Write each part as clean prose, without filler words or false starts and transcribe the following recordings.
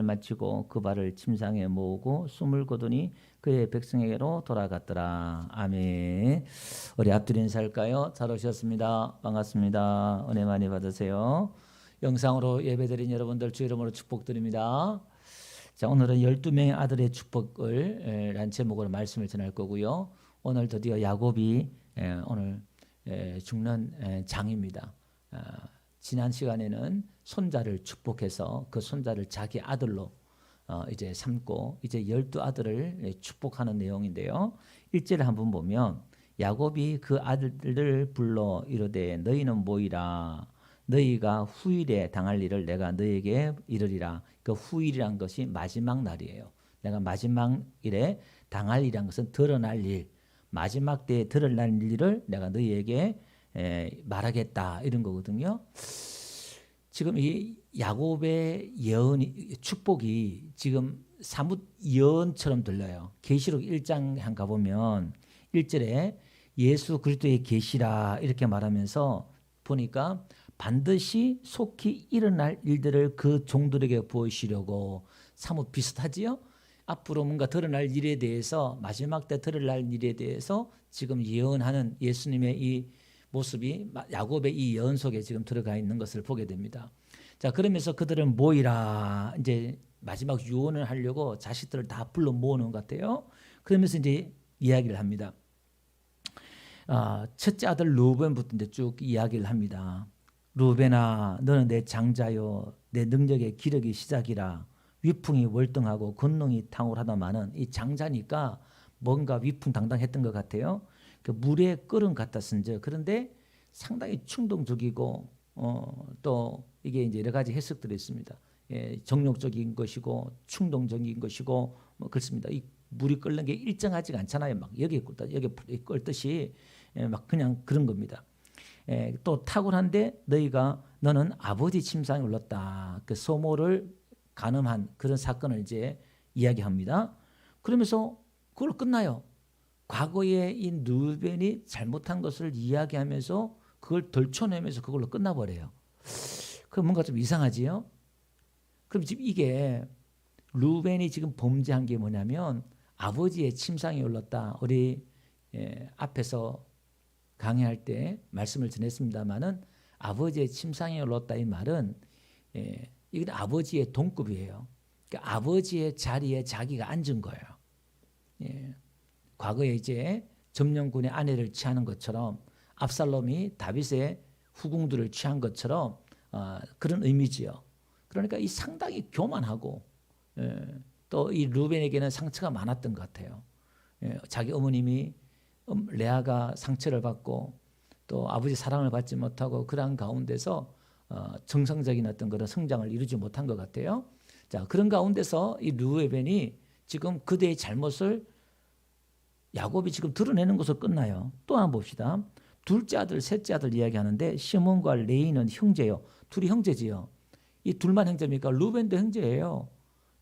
마치고 그 발을 침상에 모으고 숨을 거두니 그의 백성에게로 돌아갔더라. 아멘. 우리 앞뒤 인사할까요? 잘 오셨습니다. 반갑습니다. 은혜 많이 받으세요. 영상으로 예배드린 여러분들 주 이름으로 축복드립니다. 자, 오늘은 12명의 아들의 축복을 란 제목으로 말씀을 전할 거고요. 오늘 드디어 야곱이 오늘 죽는 장입니다. 지난 시간에는 손자를 축복해서 그 손자를 자기 아들로 이제 삼고 이제 12아들을 축복하는 내용인데요. 1절을 한번 보면 야곱이 그 아들들을 불러 이르되 너희는 모이라. 너희가 후일에 당할 일을 내가 너희에게 이르리라. 그 후일이란 것이 마지막 날이에요. 내가 마지막 일에 당할 일이란 것은 드러날 일, 마지막 때에 드러날 일을 내가 너희에게 말하겠다 이런 거거든요. 지금 이 야곱의 예언이 축복이 지금 사뭇 예언처럼 들려요. 계시록 1장 한 가보면 1절에 예수 그리스도의 계시라 이렇게 말하면서 보니까 반드시 속히 일어날 일들을 그 종들에게 보이시려고 사뭇 비슷하지요. 앞으로 뭔가 드러날 일에 대해서 마지막 때 드러날 일에 대해서 지금 예언하는 예수님의 이 모습이 야곱의 이 예언 속에 지금 들어가 있는 것을 보게 됩니다. 자, 그러면서 그들은 모이라 이제 마지막 유언을 하려고 자식들을 다 불러 모으는 것 같아요. 그러면서 이제 이야기를 합니다. 첫째 아들 루벤부터 이제 쭉 이야기를 합니다. 루벤아, 너는 내 장자요, 내 능력의 기력이 시작이라. 위풍이 월등하고 권능이 탕월하다마는 이 장자니까 뭔가 위풍당당했던 것 같아요. 그 물의 끓음 같았은즉 그런데 상당히 충동적이고 또 이게 이제 여러 가지 해석들이 있습니다. 정욕적인 것이고 충동적인 것이고 뭐 그렇습니다. 이 물이 끓는 게 일정하지가 않잖아요. 막 여기 끓듯이 막 그냥 그런 겁니다. 또 탁월한데 너는 아버지 침상에 올랐다. 그 소모를 간음한 그런 사건을 이제 이야기합니다. 그러면서 그걸 끝나요. 과거에 이 루벤이 잘못한 것을 이야기하면서 그걸 덜쳐내면서 그걸로 끝나버려요. 그럼 뭔가 좀 이상하지요? 그럼 지금 이게 루벤이 지금 범죄한 게 뭐냐면 아버지의 침상에 올랐다. 우리 앞에서 강의할 때 말씀을 전했습니다마는 아버지의 침상에 올랐다 이 말은 이건 아버지의 동급이에요. 그러니까 아버지의 자리에 자기가 앉은 거예요. 과거에 이제 점령군의 아내를 취하는 것처럼 압살롬이 다윗의 후궁들을 취한 것처럼 그런 의미지요. 그러니까 이 상당히 교만하고 또 이 루벤에게는 상처가 많았던 것 같아요. 자기 어머님이 레아가 상처를 받고 또 아버지 사랑을 받지 못하고 그러한 가운데서 정상적인 어떤 그런 성장을 이루지 못한 것 같아요. 자, 그런 가운데서 이 루벤이 지금 그대의 잘못을 야곱이 지금 드러내는 것으로 끝나요. 또 한번 봅시다. 둘째 아들, 셋째 아들 이야기하는데 시몬과 레이는 형제요. 둘이 형제지요. 이 둘만 형제입니까? 루벤도 형제예요.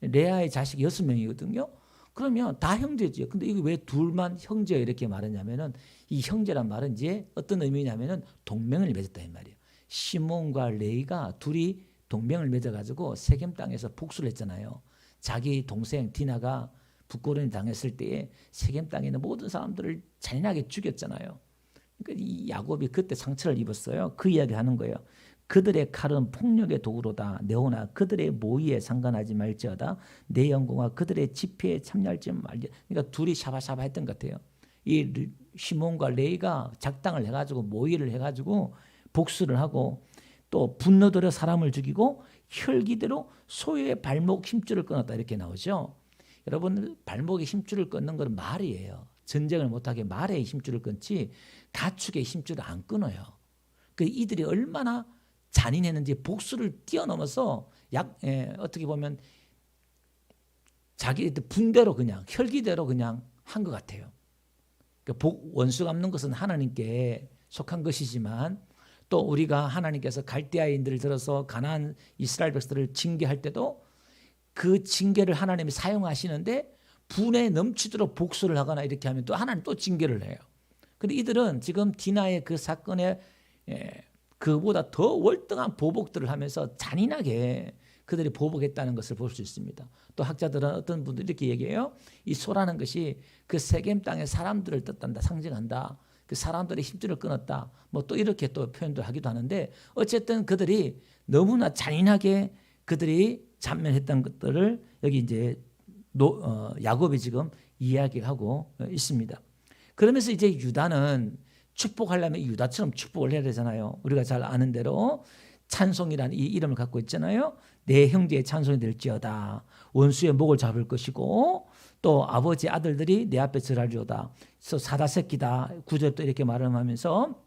레아의 자식이 6명이거든요. 그러면 다 형제지요. 근데 이게 왜 둘만 형제 이렇게 말하냐면은 이 형제란 말은 이제 어떤 의미냐면은 동맹을 맺었다 이 말이에요. 시몬과 레이가 둘이 동맹을 맺어가지고 세겜 땅에서 복수를 했잖아요. 자기 동생 디나가 북고론이 당했을 때에 세겜 땅에 있는 모든 사람들을 잔인하게 죽였잖아요. 그러니까 이 야곱이 그때 상처를 입었어요. 그 이야기 하는 거예요. 그들의 칼은 폭력의 도구로다. 네오나 그들의 모의에 상관하지 말지어다. 내 영광과 그들의 집회에 참여할지 말지. 그러니까 둘이 샤바샤바 했던 것 같아요. 이 시몬과 레이가 작당을 해가지고 모의를 해가지고 복수를 하고 또 분노대로 사람을 죽이고 혈기대로 소유의 발목 힘줄을 끊었다 이렇게 나오죠. 여러분 발목에 힘줄을 끊는 건 말이에요. 전쟁을 못하게 말에 힘줄을 끊지 가축의 힘줄을 안 끊어요. 그 이들이 얼마나 잔인했는지 복수를 뛰어넘어서 어떻게 보면 자기 분대로 그냥 혈기대로 그냥 한 것 같아요. 원수 갚는 것은 하나님께 속한 것이지만 또 우리가 하나님께서 갈대아인들을 들어서 가나안 이스라엘 백성들을 징계할 때도 그 징계를 하나님이 사용하시는데 분에 넘치도록 복수를 하거나 이렇게 하면 또 하나님 또 징계를 해요. 그런데 이들은 지금 디나의 그 사건에 그보다 더 월등한 보복들을 하면서 잔인하게 그들이 보복했다는 것을 볼 수 있습니다. 또 학자들은 어떤 분들이 이렇게 얘기해요. 이 소라는 것이 그 세겜 땅의 사람들을 뜻한다, 상징한다. 그 사람들의 힘줄을 끊었다. 뭐 또 이렇게 또 표현도 하기도 하는데 어쨌든 그들이 너무나 잔인하게 그들이 잔면했던 것들을 여기 이제 야곱이 지금 이야기하고 있습니다. 그러면서 이제 유다는 축복하려면 유다처럼 축복을 해야 되잖아요. 우리가 잘 아는 대로 찬송이라는 이 이름을 갖고 있잖아요. 내 형제의 찬송이 될지어다. 원수의 목을 잡을 것이고 또 아버지 아들들이 내 앞에 절하리로다. 그래서 사다새끼다. 9절도 이렇게 말을 하면서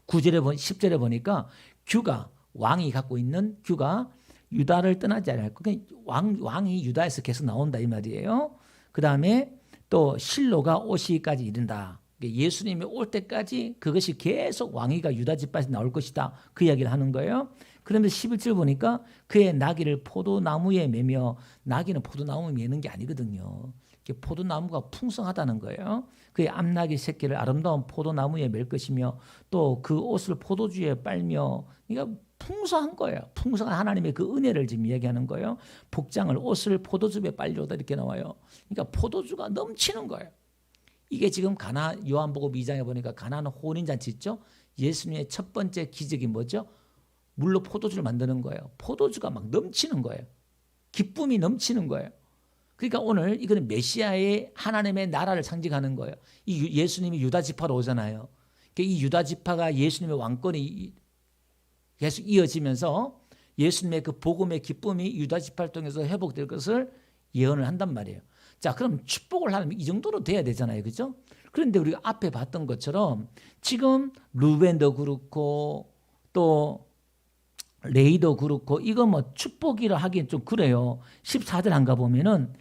10절에 보니까 규가 왕이 갖고 있는 규가 유다를 떠나지 않을 거. 왕이 유다에서 계속 나온다 이 말이에요. 그 다음에 또 실로가 오시기까지 이른다. 예수님이 올 때까지 그것이 계속 왕위가 유다 지파에서 나올 것이다. 그 이야기를 하는 거예요. 그러면서 11절 보니까 그의 나귀를 포도나무에 매며 나귀는 포도나무에 매는 게 아니거든요. 포도나무가 풍성하다는 거예요. 그의 암나귀 새끼를 아름다운 포도나무에 맬 것이며 또 그 옷을 포도주에 빨며 그러니까 풍성한 거예요. 풍성한 하나님의 그 은혜를 지금 얘기하는 거예요. 복장을 옷을 포도주에 빨리로다 이렇게 나와요. 그러니까 포도주가 넘치는 거예요. 이게 지금 요한복음 2장에 보니까 가나안 혼인잔치 있죠. 예수님의 첫 번째 기적이 뭐죠? 물로 포도주를 만드는 거예요. 포도주가 막 넘치는 거예요. 기쁨이 넘치는 거예요. 그러니까 오늘 이거는 메시아의 하나님의 나라를 상징하는 거예요. 이 예수님이 유다 지파로 오잖아요. 이 유다 지파가 예수님의 왕권이 계속 이어지면서 예수님의 그 복음의 기쁨이 유다 지파를 통해서 회복될 것을 예언을 한단 말이에요. 자, 그럼 축복을 하려면 이 정도로 돼야 되잖아요. 그죠? 그런데 우리가 앞에 봤던 것처럼 지금 루벤도 그렇고 또 레이도 그렇고 이거 뭐 축복이라 하기엔 좀 그래요. 14절 안 가보면은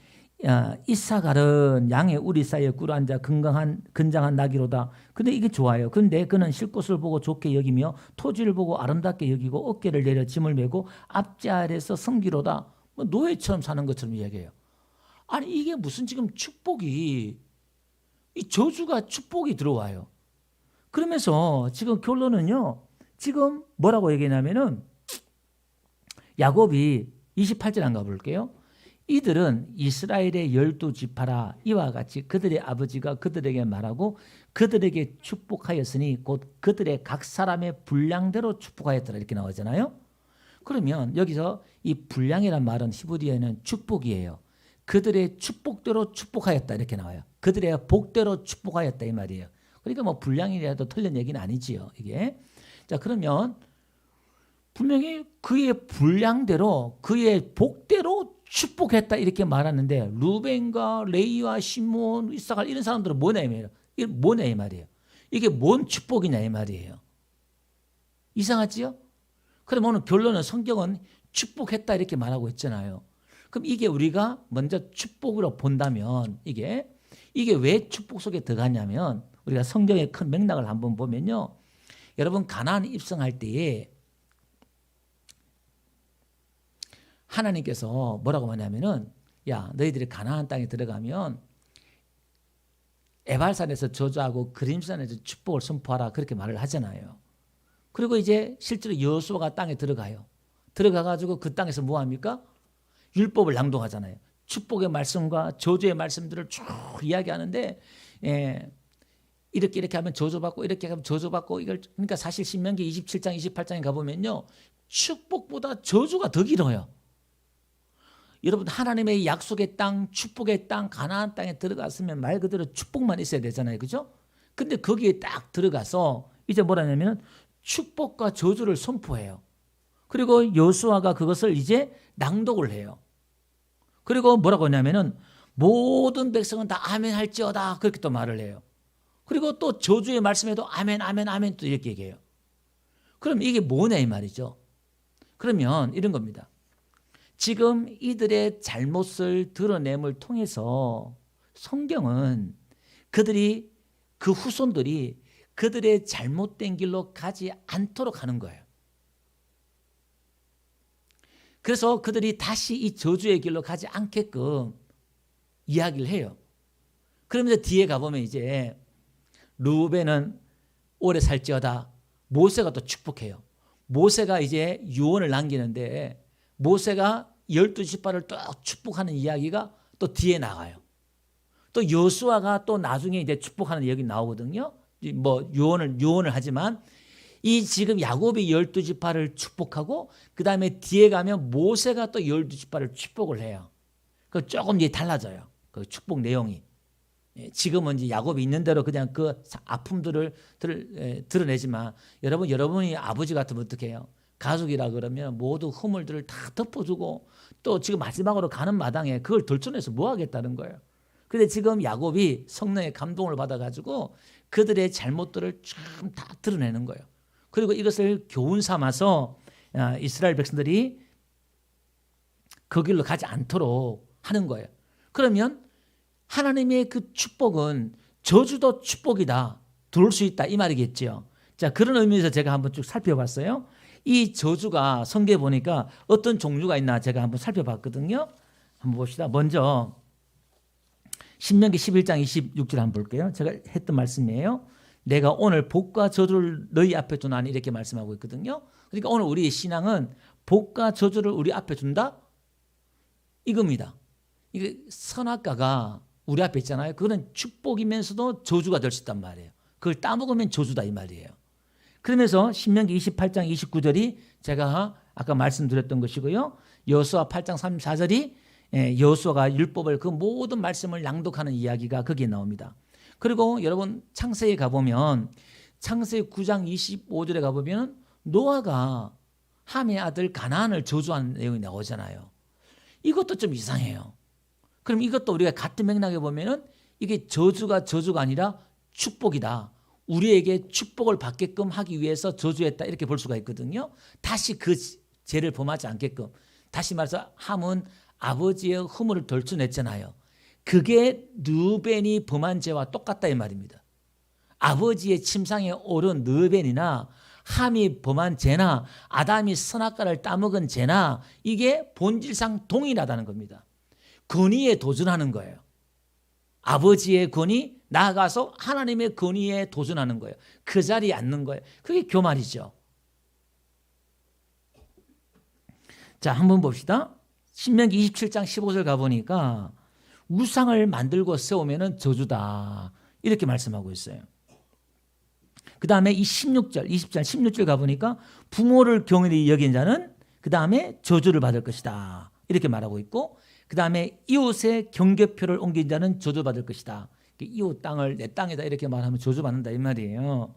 이사갈은 양의 우리 사이에 꿇어앉아 건장한 나귀로다. 근데 이게 좋아요. 근데 그는 쉴 곳을 보고 좋게 여기며 토지를 보고 아름답게 여기고 어깨를 내려 짐을 메고 앞지 아래서 성기로다. 뭐 노예처럼 사는 것처럼 이야기해요. 아니 이게 무슨 지금 축복이 이 저주가 축복이 들어와요. 그러면서 지금 결론은요. 지금 뭐라고 얘기하냐면은 야곱이 28절 안 가볼게요. 이들은 이스라엘의 12지파라 이와 같이 그들의 아버지가 그들에게 말하고 그들에게 축복하였으니 곧 그들의 각 사람의 분량대로 축복하였더라 이렇게 나오잖아요. 그러면 여기서 이 분량이란 말은 히브리어에는 축복이에요. 그들의 축복대로 축복하였다 이렇게 나와요. 그들의 복대로 축복하였다 이 말이에요. 그러니까 뭐 분량이라도 틀린 얘기는 아니지요. 이게. 자, 그러면 분명히 그의 분량대로 그의 복대로 축복했다 이렇게 말하는데 루벤과 레이와 시몬, 이사갈 이런 사람들은 뭐냐 이 말이에요. 이게 뭐냐 이 말이에요. 이게 뭔 축복이냐 이 말이에요. 이상하지요? 그럼 오늘 결론은 성경은 축복했다 이렇게 말하고 있잖아요. 그럼 이게 우리가 먼저 축복으로 본다면 이게 왜 축복 속에 들어가냐면 우리가 성경의 큰 맥락을 한번 보면요. 여러분 가나안 입성할 때에 하나님께서 뭐라고 하냐면은 야 너희들이 가나안 땅에 들어가면 에발산에서 저주하고 그림산에서 축복을 선포하라 그렇게 말을 하잖아요. 그리고 이제 실제로 여호수아가 땅에 들어가요. 들어가가지고 그 땅에서 뭐 합니까? 율법을 낭독하잖아요. 축복의 말씀과 저주의 말씀들을 쭉 이야기하는데 이렇게 하면 저주받고 이렇게 하면 저주받고 이걸 그러니까 사실 신명기 27장 28장에 가보면요. 축복보다 저주가 더 길어요. 여러분 하나님의 약속의 땅, 축복의 땅, 가나안 땅에 들어갔으면 말 그대로 축복만 있어야 되잖아요. 그죠? 근데 거기에 딱 들어가서 이제 뭐라냐면 축복과 저주를 선포해요. 그리고 여호수아가 그것을 이제 낭독을 해요. 그리고 뭐라고 하냐면은 모든 백성은 다 아멘 할지어다 그렇게 또 말을 해요. 그리고 또 저주의 말씀에도 아멘 아멘 아멘 또 이렇게 얘기해요. 그럼 이게 뭐냐 이 말이죠. 그러면 이런 겁니다. 지금 이들의 잘못을 드러냄을 통해서 성경은 그들이 그 후손들이 그들의 잘못된 길로 가지 않도록 하는 거예요. 그래서 그들이 다시 이 저주의 길로 가지 않게끔 이야기를 해요. 그러면서 뒤에 가보면 이제 루벤은 오래 살지어다. 모세가 또 축복해요. 모세가 이제 유언을 남기는데 모세가 12지파를 또 축복하는 이야기가 또 뒤에 나가요. 또 여수아가 또 나중에 이제 축복하는 이야기 나오거든요. 뭐 유언을 하지만 이 지금 야곱이 12지파를 축복하고 그다음에 뒤에 가면 모세가 또 12지파를 축복을 해요. 그 조금 이제 달라져요. 그 축복 내용이. 지금은 이제 야곱이 있는 대로 그냥 그 아픔들을 드러내지만 여러분이 아버지 같으면 어떻게 해요? 가족이라 그러면 모두 허물들을 다 덮어주고 또 지금 마지막으로 가는 마당에 그걸 덜쳐내서 뭐 하겠다는 거예요. 그런데 지금 야곱이 성령의 감동을 받아가지고 그들의 잘못들을 참 다 드러내는 거예요. 그리고 이것을 교훈 삼아서 이스라엘 백성들이 그 길로 가지 않도록 하는 거예요. 그러면 하나님의 그 축복은 저주도 축복이다. 들어올 수 있다. 이 말이겠죠. 자, 그런 의미에서 제가 한번 쭉 살펴봤어요. 이 저주가 성경에 보니까 어떤 종류가 있나 제가 한번 살펴봤거든요. 한번 봅시다. 먼저 신명기 11장 26절 한번 볼게요. 제가 했던 말씀이에요. 내가 오늘 복과 저주를 너희 앞에 두나니 이렇게 말씀하고 있거든요. 그러니까 오늘 우리의 신앙은 복과 저주를 우리 앞에 둔다? 이겁니다. 이게 선악과가 우리 앞에 있잖아요. 그거는 축복이면서도 저주가 될 수 있단 말이에요. 그걸 따먹으면 저주다 이 말이에요. 그러면서 신명기 28장 29절이 제가 아까 말씀드렸던 것이고요. 여호수아 8장 34절이 여호수아가 율법을 그 모든 말씀을 낭독하는 이야기가 거기에 나옵니다. 그리고 여러분 창세기에 가보면 창세기 9장 25절에 가보면 노아가 함의 아들 가나안을 저주하는 내용이 나오잖아요. 이것도 좀 이상해요. 그럼 이것도 우리가 같은 맥락에 보면은 이게 저주가 아니라 축복이다. 우리에게 축복을 받게끔 하기 위해서 저주했다 이렇게 볼 수가 있거든요. 다시 그 죄를 범하지 않게끔. 다시 말해서 함은 아버지의 허물을 덜쳐냈잖아요. 그게 르벤이 범한 죄와 똑같다 이 말입니다. 아버지의 침상에 오른 르벤이나 함이 범한 죄나 아담이 선악과를 따먹은 죄나 이게 본질상 동일하다는 겁니다. 권위에 도전하는 거예요. 아버지의 권위 나아가서 하나님의 권위에 도전하는 거예요. 그 자리에 앉는 거예요. 그게 교만이죠. 자, 한번 봅시다. 신명기 27장 15절 가보니까 우상을 만들고 세우면 저주다 이렇게 말씀하고 있어요. 그 다음에 이 16절 20절 16절 가보니까 부모를 경히 여긴 자는 그 다음에 저주를 받을 것이다 이렇게 말하고 있고 그 다음에 이웃의 경계표를 옮긴 자는 저주받을 것이다. 이웃 땅을 내 땅이다 이렇게 말하면 저주받는다 이 말이에요.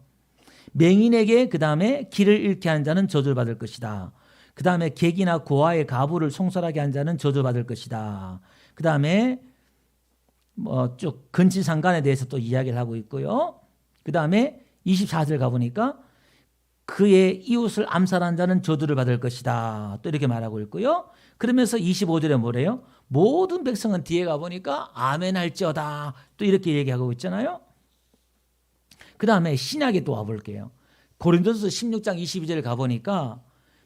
맹인에게 그 다음에 길을 잃게 한 자는 저주를 받을 것이다. 그 다음에 객이나 고아의 가부를 송설하게 한 자는 저주받을 것이다. 그 다음에 쭉 근친상간에 대해서 또 이야기를 하고 있고요. 그 다음에 24절 가보니까 그의 이웃을 암살한 자는 저주를 받을 것이다. 또 이렇게 말하고 있고요. 그러면서 25절에 뭐래요? 모든 백성은 뒤에 가보니까 아멘 할지어다. 또 이렇게 얘기하고 있잖아요. 그 다음에 신약에 또 와볼게요. 고린도서 16장 22절에 가보니까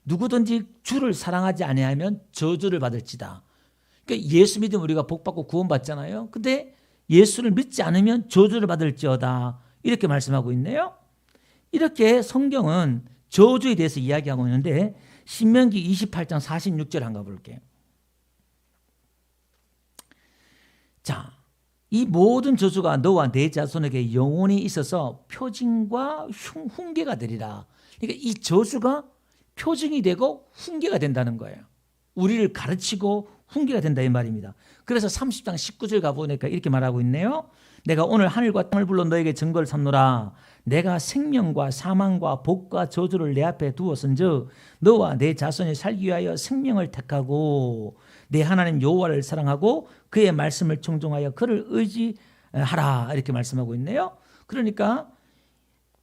누구든지 주를 사랑하지 아니하면 저주를 받을지다. 그러니까 예수 믿으면 우리가 복받고 구원받잖아요. 근데 예수를 믿지 않으면 저주를 받을지어다. 이렇게 말씀하고 있네요. 이렇게 성경은 저주에 대해서 이야기하고 있는데 신명기 28장 46절 한번 볼게요. 자, 이 모든 저주가 너와 내 자손에게 영원히 있어서 표징과 훈계가 되리라. 그러니까 이 저주가 표징이 되고 훈계가 된다는 거예요. 우리를 가르치고 훈계가 된다 이 말입니다. 그래서 30장 19절 가보니까 이렇게 말하고 있네요. 내가 오늘 하늘과 땅을 불러 너에게 증거를 삼노라. 내가 생명과 사망과 복과 저주를 내 앞에 두었은즉 너와 내 자손이 살기 위하여 생명을 택하고 내 하나님 여호와를 사랑하고 그의 말씀을 청종하여 그를 의지하라 이렇게 말씀하고 있네요. 그러니까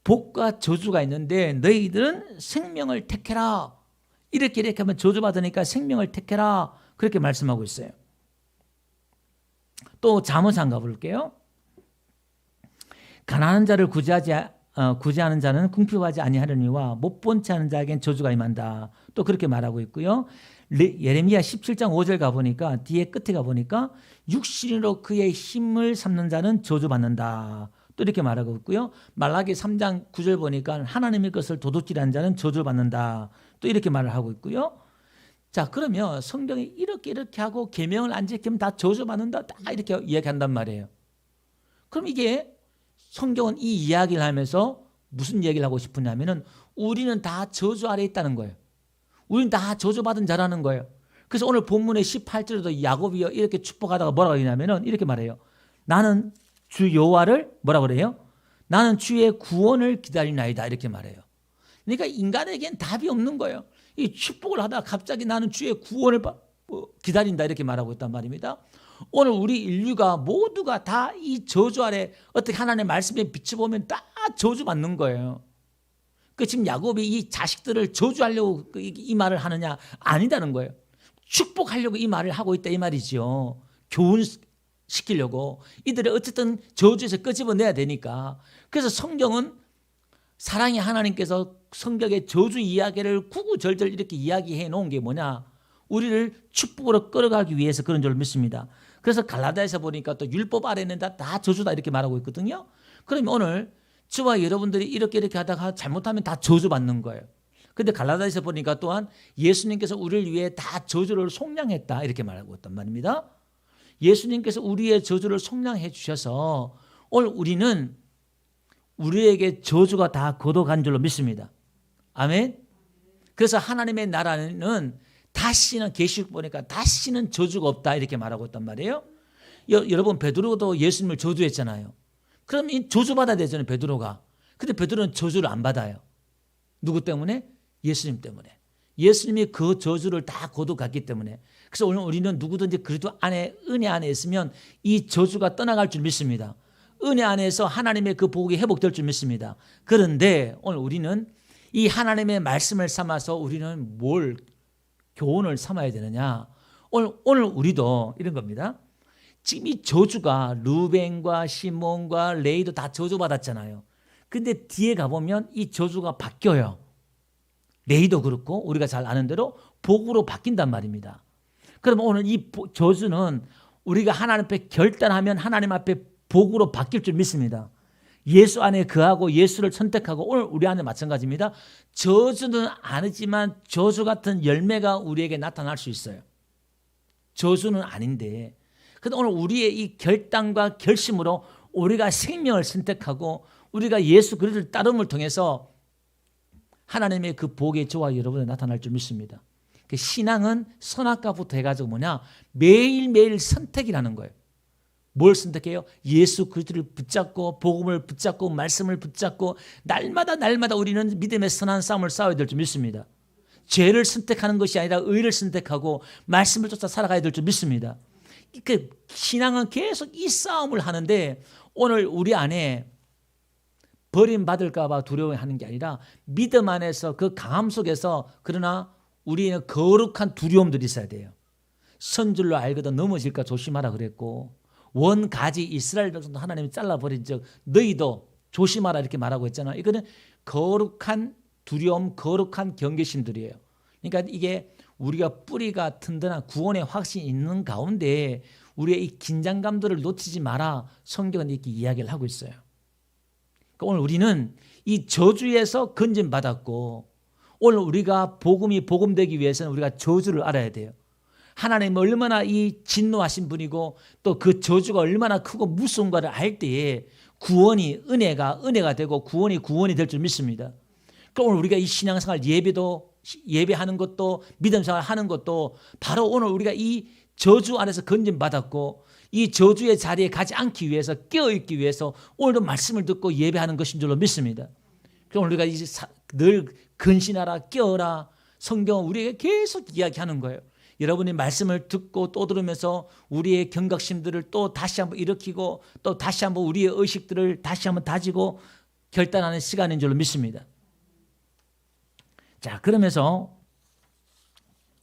복과 저주가 있는데 너희들은 생명을 택해라. 이렇게 하면 저주받으니까 생명을 택해라. 그렇게 말씀하고 있어요. 또 잠언상 가볼게요. 가난한 자를 구제하는 자는 궁핍하지 아니하려니와 못 본 채 하는 자에겐 저주가 임한다. 또 그렇게 말하고 있고요. 예레미야 17장 5절 가보니까 뒤에 끝에 가보니까 육신으로 그의 힘을 삼는 자는 저주받는다. 또 이렇게 말하고 있고요. 말라기 3장 9절 보니까 하나님의 것을 도둑질한 자는 저주받는다. 또 이렇게 말을 하고 있고요. 자, 그러면 성경이 이렇게 하고 계명을 안 지키면 다 저주받는다, 다 이렇게 이야기한단 말이에요. 그럼 이게 성경은 이 이야기를 하면서 무슨 얘기를 하고 싶으냐면은 우리는 다 저주 아래 있다는 거예요. 우리는 다 저주받은 자라는 거예요. 그래서 오늘 본문의 18절에도 야곱이 이렇게 축복하다가 뭐라고 하냐면은 이렇게 말해요. 나는 주 여호와를 뭐라고 그래요? 나는 주의 구원을 기다리나이다, 이렇게 말해요. 그러니까 인간에겐 답이 없는 거예요. 이 축복을 하다가 갑자기 나는 주의 구원을 기다린다, 이렇게 말하고 있단 말입니다. 오늘 우리 인류가 모두가 다 이 저주 아래 어떻게 하나님의 말씀에 비춰보면 다 저주받는 거예요. 그 지금 야곱이 이 자식들을 저주하려고 이 말을 하느냐? 아니다는 거예요. 축복하려고 이 말을 하고 있다, 이 말이죠. 교훈시키려고. 이들을 어쨌든 저주에서 끄집어내야 되니까. 그래서 성경은 사랑의 하나님께서 성경의 저주 이야기를 구구절절 이렇게 이야기해 놓은 게 뭐냐? 우리를 축복으로 끌어가기 위해서 그런 줄 믿습니다. 그래서 갈라디아에서 보니까 또 율법 아래는 다 저주다, 이렇게 말하고 있거든요. 그러면 오늘 저와 여러분들이 이렇게 하다가 잘못하면 다 저주받는 거예요. 그런데 갈라디아에서 보니까 또한 예수님께서 우리를 위해 다 저주를 속량했다, 이렇게 말하고 있단 말입니다. 예수님께서 우리의 저주를 속량해 주셔서 오늘 우리는 우리에게 저주가 다 걷어간 줄로 믿습니다. 아멘. 그래서 하나님의 나라는 다시는, 계시록 보니까 다시는 저주가 없다, 이렇게 말하고 있단 말이에요. 여러분, 베드로도 예수님을 저주했잖아요. 그럼 이 저주받아야 되잖아요, 베드로가. 근데 베드로는 저주를 안 받아요. 누구 때문에? 예수님 때문에. 예수님이 그 저주를 다 걷어갔기 때문에. 그래서 오늘 우리는 누구든지 그리스도 안에, 은혜 안에 있으면 이 저주가 떠나갈 줄 믿습니다. 은혜 안에서 하나님의 그 복이 회복될 줄 믿습니다. 그런데 오늘 우리는 이 하나님의 말씀을 삼아서 우리는 뭘 교훈을 삼아야 되느냐? 오늘 우리도 이런 겁니다. 지금 이 저주가 루벤과 시몬과 레이도 다 저주받았잖아요. 근데 뒤에 가보면 이 저주가 바뀌어요. 레이도 그렇고 우리가 잘 아는 대로 복으로 바뀐단 말입니다. 그러면 오늘 이 저주는 우리가 하나님 앞에 결단하면 하나님 앞에 복으로 바뀔 줄 믿습니다. 예수 안에 거하고 예수를 선택하고 오늘 우리 안에 마찬가지입니다. 저주는 아니지만 저주 같은 열매가 우리에게 나타날 수 있어요. 저주는 아닌데. 그런데 오늘 우리의 이 결단과 결심으로 우리가 생명을 선택하고 우리가 예수 그리스도를 따름을 통해서 하나님의 그 복의 저와 여러분에 나타날 줄 믿습니다. 그 신앙은 선악과부터 해가지고 뭐냐? 매일매일 선택이라는 거예요. 뭘 선택해요? 예수 그리스도를 붙잡고 복음을 붙잡고 말씀을 붙잡고 날마다 우리는 믿음의 선한 싸움을 싸워야 될 줄 믿습니다. 죄를 선택하는 것이 아니라 의를 선택하고 말씀을 쫓아 살아가야 될 줄 믿습니다. 그 신앙은 계속 이 싸움을 하는데 오늘 우리 안에 버림받을까 봐 두려워하는 게 아니라 믿음 안에서 그 강함 속에서 그러나 우리는 거룩한 두려움들이 있어야 돼요. 선줄로 알거든 넘어질까 조심하라 그랬고 원 가지 이스라엘 백성도 하나님이 잘라버린 적 너희도 조심하라 이렇게 말하고 있잖아요. 이거는 거룩한 두려움, 거룩한 경계심들이에요. 그러니까 이게 우리가 뿌리가 튼튼한 구원의 확신이 있는 가운데 우리의 이 긴장감들을 놓치지 마라 성경은 이렇게 이야기를 하고 있어요. 그러니까 오늘 우리는 이 저주에서 건진받았고 오늘 우리가 복음이 복음되기 위해서는 우리가 저주를 알아야 돼요. 하나님은 얼마나 이 진노하신 분이고 또 그 저주가 얼마나 크고 무서운가를 알 때에 구원이 은혜가 되고 구원이 될 줄 믿습니다. 그러니까 오늘 우리가 이 신앙생활 예배하는 것도 믿음생활 하는 것도 바로 오늘 우리가 이 저주 안에서 건진받았고 이 저주의 자리에 가지 않기 위해서 깨어있기 위해서 오늘도 말씀을 듣고 예배하는 것인 줄로 믿습니다. 그럼 우리가 이제 늘 근신하라 깨어라 성경은 우리에게 계속 이야기하는 거예요. 여러분이 말씀을 듣고 또 들으면서 우리의 경각심들을 또 다시 한번 일으키고 또 다시 한번 우리의 의식들을 다시 한번 다지고 결단하는 시간인 줄로 믿습니다. 자, 그러면서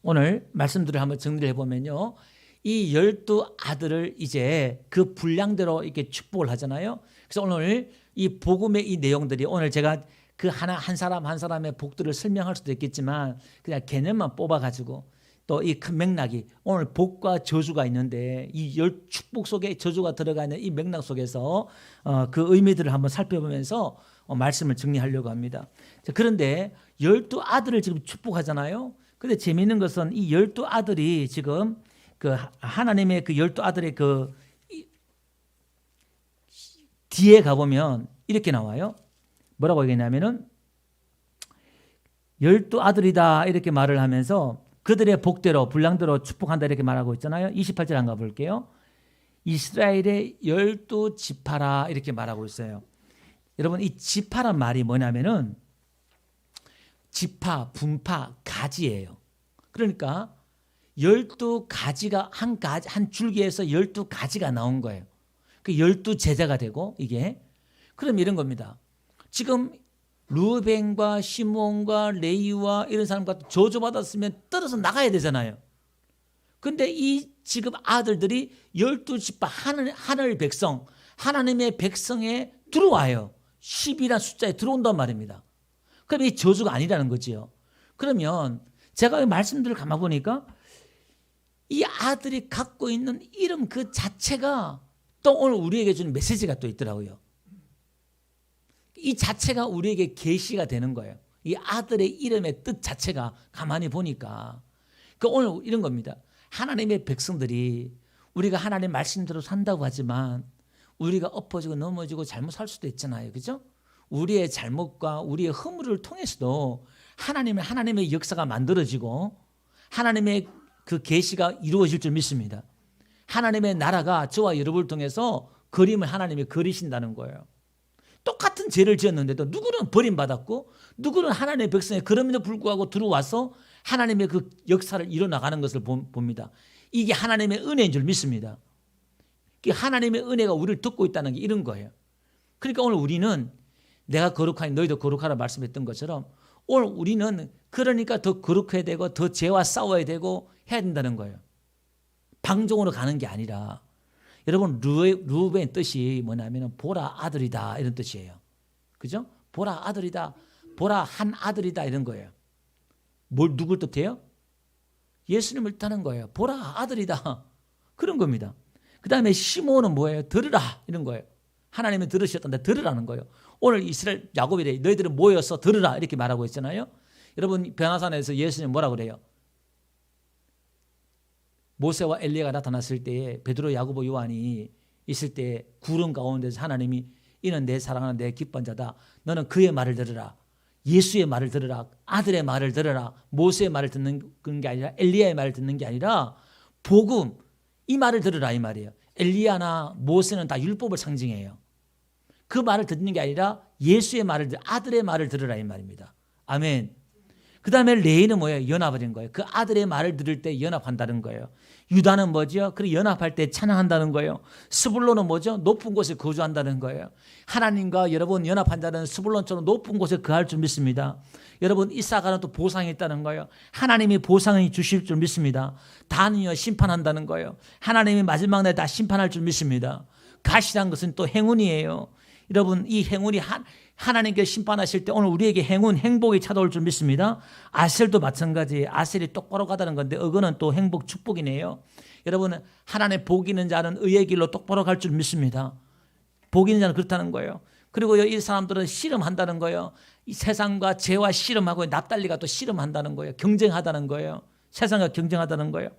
오늘 말씀들을 한번 정리를 해보면요. 이 12아들을 이제 그 분량대로 이렇게 축복을 하잖아요. 그래서 오늘 이 복음의 이 내용들이 오늘 제가 그 한 사람 한 사람의 복들을 설명할 수도 있겠지만 그냥 개념만 뽑아가지고 또 이 큰 맥락이 오늘 복과 저주가 있는데 이 축복 속에 저주가 들어가 있는 이 맥락 속에서 그 의미들을 한번 살펴보면서 말씀을 정리하려고 합니다. 자, 그런데 12아들을 지금 축복하잖아요. 근데 재미있는 것은 이 12아들이 지금 그 하나님의 그 12아들의 그 뒤에 가보면 이렇게 나와요. 뭐라고 얘기했냐면은 12아들이다 이렇게 말을 하면서 그들의 복대로 분량대로 축복한다 이렇게 말하고 있잖아요. 28절 안 가볼게요. 이스라엘의 12지파라 이렇게 말하고 있어요. 여러분 이 지파란 말이 뭐냐면은 지파, 분파, 가지예요. 그러니까 12가지가 한 줄기에서 12가지가 나온 거예요. 그 12제자가 되고 이게 그럼 이런 겁니다. 지금 루벤과 시몬과 레위와 이런 사람과 저주받았으면 떨어져 나가야 되잖아요. 근데 이 지금 아들들이 12지파 하늘 백성, 하나님의 백성에 들어와요. 10이라는 숫자에 들어온단 말입니다. 그럼 이 저주가 아니라는 거지요. 그러면 제가 말씀들을 가만 보니까 이 아들이 갖고 있는 이름 그 자체가 또 오늘 우리에게 주는 메시지가 또 있더라고요. 이 자체가 우리에게 계시가 되는 거예요. 이 아들의 이름의 뜻 자체가 가만히 보니까 그 오늘 이런 겁니다. 하나님의 백성들이 우리가 하나님 말씀대로 산다고 하지만 우리가 엎어지고 넘어지고 잘못 살 수도 있잖아요. 그죠? 우리의 잘못과 우리의 허물을 통해서도 하나님의 역사가 만들어지고 하나님의 그 계시가 이루어질 줄 믿습니다. 하나님의 나라가 저와 여러분을 통해서 그림을 하나님이 그리신다는 거예요. 똑같은 죄를 지었는데도 누구는 버림받았고 누구는 하나님의 백성의 그럼에도 불구하고 들어와서 하나님의 그 역사를 이뤄나가는 것을 봅니다. 이게 하나님의 은혜인 줄 믿습니다. 하나님의 은혜가 우리를 듣고 있다는 게 이런 거예요. 그러니까 오늘 우리는 내가 거룩하니 너희도 거룩하라 말씀했던 것처럼 오늘 우리는 그러니까 더 거룩해야 되고 더 죄와 싸워야 되고 해야 된다는 거예요. 방종으로 가는 게 아니라 여러분 루벤 뜻이 뭐냐면 보라 아들이다 이런 뜻이에요. 그죠? 보라 아들이다. 보라 한 아들이다 이런 거예요. 누굴 뜻해요? 예수님을 뜻하는 거예요. 보라 아들이다. 그런 겁니다. 그 다음에 시몬은 뭐예요? 들으라 이런 거예요. 하나님이 들으셨던데 들으라는 거예요. 오늘 이스라엘 야곱이래 너희들은 모여서 들으라 이렇게 말하고 있잖아요. 여러분 변화산에서 예수님 뭐라고 그래요? 모세와 엘리야가 나타났을 때에 베드로, 야고보, 요한이 있을 때 구름 가운데서 하나님이 이는 내 사랑하는 내 기뻐한 자다. 너는 그의 말을 들으라. 예수의 말을 들으라. 아들의 말을 들으라. 모세의 말을 듣는 게 아니라 엘리야의 말을 듣는 게 아니라 복음 이 말을 들으라 이 말이에요. 엘리야나 모세는 다 율법을 상징해요. 그 말을 듣는 게 아니라 예수의 말을 아들의 말을 들으라 이 말입니다. 아멘. 그 다음에 레위는 뭐예요? 연합하는 거예요. 그 아들의 말을 들을 때 연합한다는 거예요. 유다는 뭐죠? 그리고 연합할 때 찬양한다는 거예요. 스불론은 뭐죠? 높은 곳에 거주한다는 거예요. 하나님과 여러분 연합한다는 스불론처럼 높은 곳에 거할 줄 믿습니다. 여러분 이사가는 또 보상이 있다는 거예요. 하나님이 보상을 주실 줄 믿습니다. 단이요 심판한다는 거예요. 하나님이 마지막 날에 다 심판할 줄 믿습니다. 가시란 것은 또 행운이에요. 여러분 이 행운이 하나님께 심판하실 때 오늘 우리에게 행복이 찾아올 줄 믿습니다. 아셀도 마찬가지. 아셀이 똑바로 가다는 건데 어거는 또 행복 축복이네요. 여러분 하나님의 복 있는 자는 의의 길로 똑바로 갈 줄 믿습니다. 복 있는 자는 그렇다는 거예요. 그리고 이 사람들은 씨름한다는 거예요. 이 세상과 죄와 씨름하고 납달리가 또 씨름한다는 거예요. 경쟁하다는 거예요. 세상과 경쟁하다는 거예요.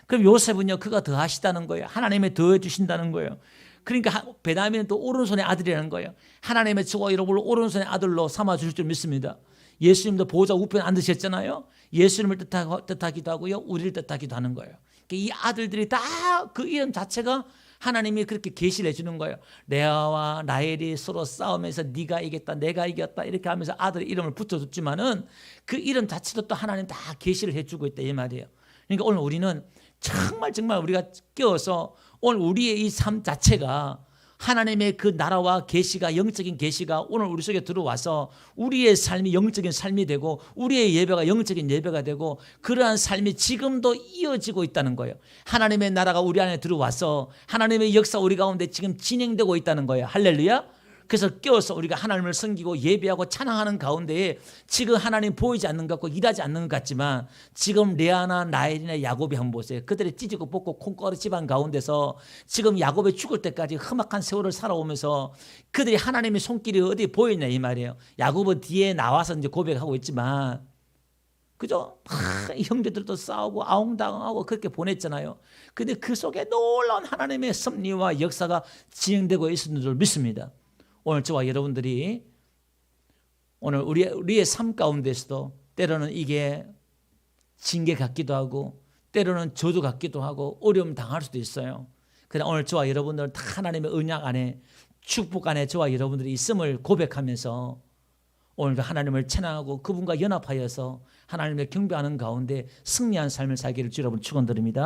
그럼 요셉은요 그가 더하시다는 거예요. 하나님이 더해 주신다는 거예요. 그러니까 베냐민은 또 오른손의 아들이라는 거예요. 하나님의 저와 여러분을 오른손의 아들로 삼아주실 줄 믿습니다. 예수님도 보호자 우편에 앉으셨잖아요. 예수님을 뜻하기도 하고요. 우리를 뜻하기도 하는 거예요. 이 아들들이 다 그 이름 자체가 하나님이 그렇게 계시를 해주는 거예요. 레아와 라헬이 서로 싸우면서 네가 이겼다 내가 이겼다 이렇게 하면서 아들의 이름을 붙여줬지만은 그 이름 자체도 또 하나님 다 계시를 해주고 있다 이 말이에요. 그러니까 오늘 우리는 정말 우리가 깨어서 오늘 우리의 이 삶 자체가 하나님의 그 나라와 계시가 영적인 계시가 오늘 우리 속에 들어와서 우리의 삶이 영적인 삶이 되고 우리의 예배가 영적인 예배가 되고 그러한 삶이 지금도 이어지고 있다는 거예요. 하나님의 나라가 우리 안에 들어와서 하나님의 역사 우리 가운데 지금 진행되고 있다는 거예요. 할렐루야. 그래서 깨어서 우리가 하나님을 섬기고 예배하고 찬양하는 가운데에 지금 하나님 보이지 않는 것 같고 일하지 않는 것 같지만 지금 레아나 라헬이나 야곱이 한번 보세요. 그들의 찢고 뽑고 콩가루 집안 가운데서 지금 야곱이 죽을 때까지 험악한 세월을 살아오면서 그들이 하나님의 손길이 어디 보이냐 이 말이에요. 야곱은 뒤에 나와서 이제 고백하고 있지만 그죠? 이 형제들도 싸우고 아웅다웅하고 그렇게 보냈잖아요. 근데 그 속에 놀라운 하나님의 섭리와 역사가 진행되고 있는 줄 믿습니다. 오늘 저와 여러분들이 오늘 우리의 삶 가운데서도 때로는 이게 징계 같기도 하고 때로는 저주 같기도 하고 어려움 당할 수도 있어요. 그러나 오늘 저와 여러분들 다 하나님의 언약 안에 축복 안에 저와 여러분들이 있음을 고백하면서 오늘도 하나님을 찬양하고 그분과 연합하여서 하나님을 경배하는 가운데 승리한 삶을 살기를 주 여러분 축원드립니다.